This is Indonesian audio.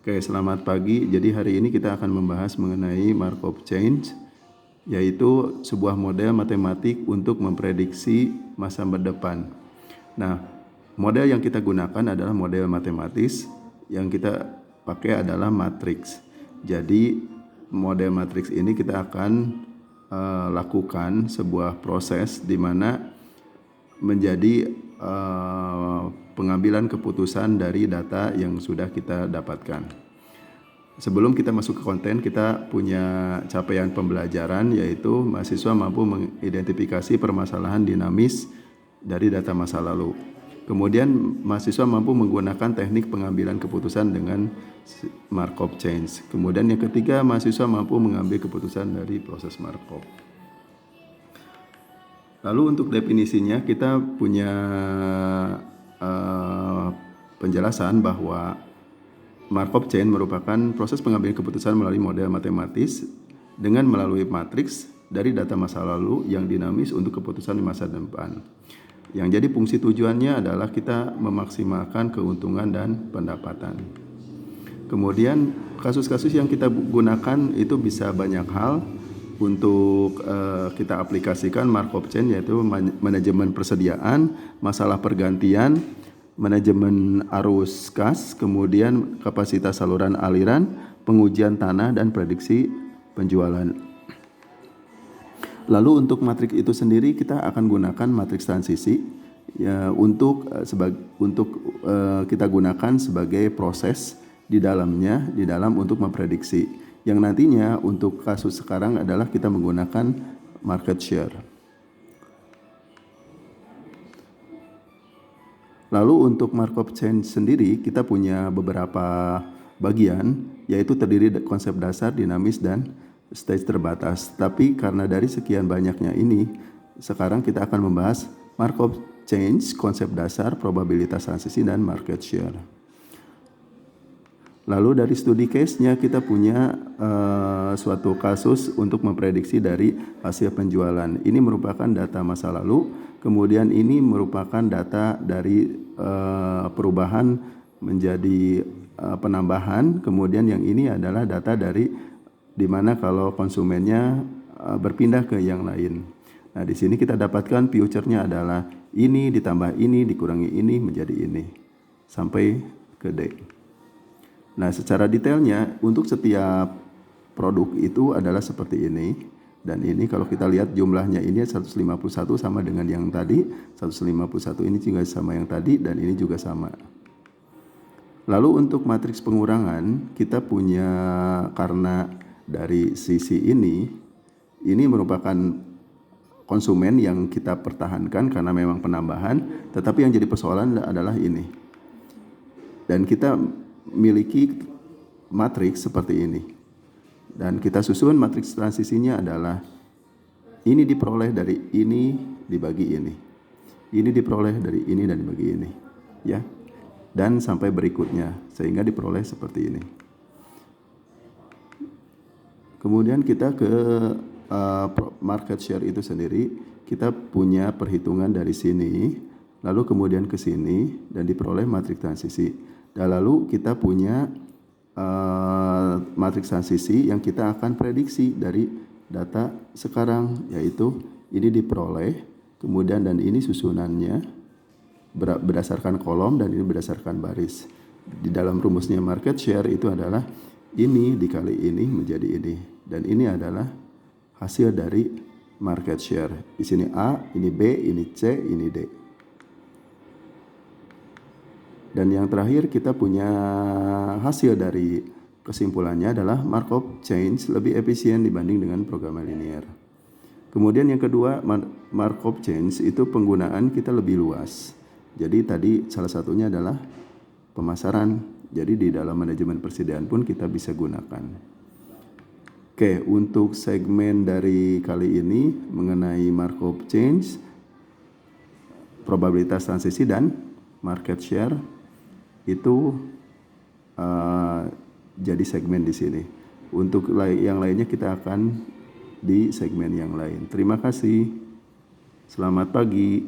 Oke, selamat pagi. Jadi hari ini kita akan membahas mengenai Markov Chain, yaitu sebuah model matematik untuk memprediksi masa depan. Nah, model yang kita gunakan adalah model matematis, yang kita pakai adalah matriks. Jadi model matriks ini kita akan lakukan sebuah proses di mana menjadi pengambilan keputusan dari data yang sudah kita dapatkan. Sebelum kita masuk ke konten, kita punya capaian pembelajaran, yaitu mahasiswa mampu mengidentifikasi permasalahan dinamis dari data masa lalu. Kemudian mahasiswa mampu menggunakan teknik pengambilan keputusan dengan Markov Chain. Kemudian yang ketiga, mahasiswa mampu mengambil keputusan dari proses Markov. Lalu untuk definisinya kita punya penjelasan bahwa Markov Chain merupakan proses pengambilan keputusan melalui model matematis dengan melalui matriks dari data masa lalu yang dinamis untuk keputusan di masa depan. Yang jadi fungsi tujuannya adalah kita memaksimalkan keuntungan dan pendapatan. Kemudian kasus-kasus yang kita gunakan itu bisa banyak hal. Untuk kita aplikasikan Markov Chain, yaitu manajemen persediaan, masalah pergantian, manajemen arus kas, kemudian kapasitas saluran aliran, pengujian tanah, dan prediksi penjualan. Lalu untuk matriks itu sendiri kita akan gunakan matriks transisi ya, untuk kita gunakan sebagai proses di dalam untuk memprediksi. Yang nantinya untuk kasus sekarang adalah kita menggunakan market share. Lalu untuk Markov Chain sendiri kita punya beberapa bagian, yaitu terdiri dari konsep dasar, dinamis, dan stage terbatas. Tapi karena dari sekian banyaknya ini, sekarang kita akan membahas Markov Chain, konsep dasar, probabilitas transisi, dan market share. Lalu dari studi case-nya kita punya suatu kasus untuk memprediksi dari hasil penjualan. Ini merupakan data masa lalu, kemudian ini merupakan data dari perubahan menjadi penambahan, kemudian yang ini adalah data dari dimana kalau konsumennya berpindah ke yang lain. Nah, di sini kita dapatkan future-nya adalah ini ditambah ini dikurangi ini menjadi ini sampai ke D. Nah, secara detailnya untuk setiap produk itu adalah seperti ini. Dan ini kalau kita lihat jumlahnya ini 151 sama dengan yang tadi. 151 ini juga sama yang tadi dan ini juga sama. Lalu untuk matriks pengurangan kita punya, karena dari sisi ini merupakan konsumen yang kita pertahankan karena memang penambahan. Tetapi yang jadi persoalan adalah ini. Dan kita miliki matriks seperti ini, dan kita susun matriks transisinya adalah ini diperoleh dari ini dibagi ini diperoleh dari ini dan dibagi ini, ya, dan sampai berikutnya sehingga diperoleh seperti ini. Kemudian kita ke market share itu sendiri, kita punya perhitungan dari sini, lalu kemudian ke sini dan diperoleh matriks transisi. Dan lalu kita punya matriks transisi yang kita akan prediksi dari data sekarang, yaitu ini diperoleh, kemudian dan ini susunannya berdasarkan kolom dan ini berdasarkan baris. Di dalam rumusnya market share itu adalah ini dikali ini menjadi ini, dan ini adalah hasil dari market share. Di sini A, ini B, ini C, ini D. Dan yang terakhir kita punya hasil dari kesimpulannya adalah Markov Chain lebih efisien dibanding dengan program linear. Kemudian yang kedua, Markov Chain itu penggunaan kita lebih luas. Jadi tadi salah satunya adalah pemasaran. Jadi di dalam manajemen persediaan pun kita bisa gunakan. Oke, untuk segmen dari kali ini mengenai Markov Chain, probabilitas transisi, dan market share itu jadi segmen di sini. Untuk yang lainnya kita akan di segmen yang lain. Terima kasih. Selamat pagi.